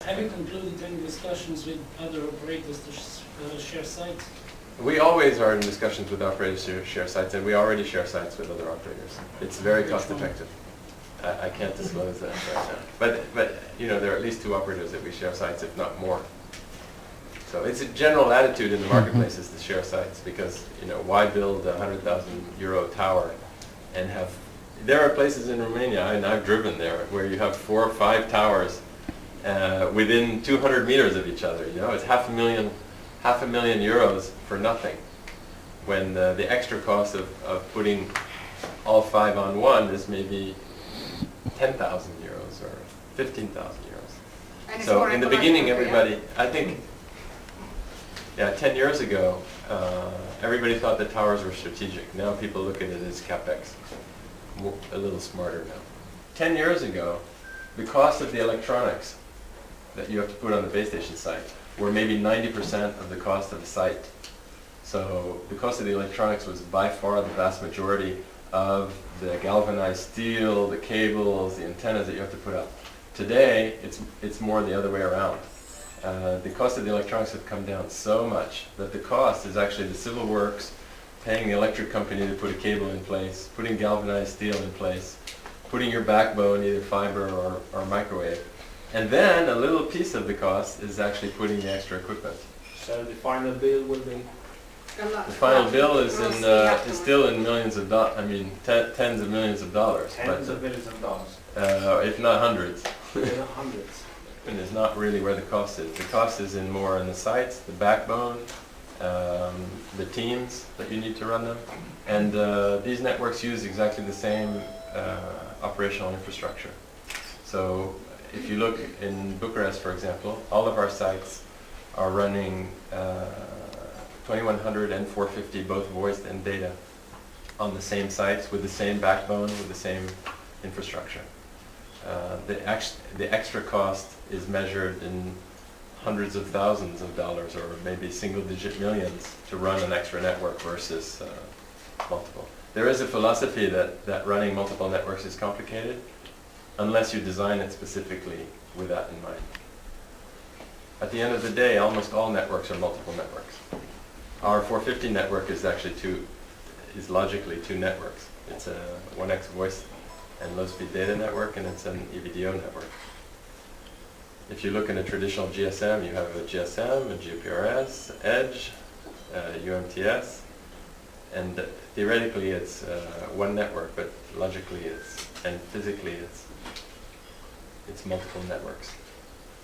Have you concluded any discussions with other operators to share sites? We always are in discussions with operators to share sites, and we already share sites with other operators. It's very cost effective. I can't disclose that right now. But you know, there are at least 2 operators that we share sites, if not more. So it's a general attitude in the marketplace is to share sites, because you know, why build a €100,000 tower and have? There are places in Romania, and I've driven there, where you have 4 or 5 towers within 200 meters of each other. You know, it's half a million euros for nothing, when the extra cost of putting all 5 on one is maybe 10,000 euros or 15,000 euros. So in the beginning, everybody, I think, 10 years ago, everybody thought that towers were strategic. Now people look at it as capex, a little smarter now. 10 years ago, the cost of the electronics that you have to put on the base station site were maybe 90% of the cost of the site. So the cost of the electronics was by far the vast majority of the galvanized steel, the cables, the antennas that you have to put up. Today, it's more the other way around. The cost of the electronics have come down so much that the cost is actually the civil works, paying the electric company to put a cable in place, putting galvanized steel in place, putting your backbone, either fiber or microwave. And then a little piece of the cost is actually putting the extra equipment. So the final bill will be? The final bill is still in millions of dollars. I mean, tens of millions of dollars. Tens of millions of dollars. If not hundreds. Hundreds. And it's not really where the cost is. The cost is more in the sites, the backbone, the teams that you need to run them. And these networks use exactly the same operational infrastructure. So if you look in Bucharest, for example, all of our sites are running 2100 and 450, both voice and data, on the same sites with the same backbone, with the same infrastructure. The extra cost is measured in hundreds of thousands of dollars, or maybe single-digit millions, to run an extra network versus multiple. There is a philosophy that running multiple networks is complicated, unless you design it specifically with that in mind. At the end of the day, almost all networks are multiple networks. Our 450 network is actually logically 2 networks. It's a 1x voice and low-speed data network, and it's an EVDO network. If you look in a traditional GSM, you have a GSM, a GPRS, Edge, UMTS, and theoretically it's 1 network, but logically and physically it's multiple networks.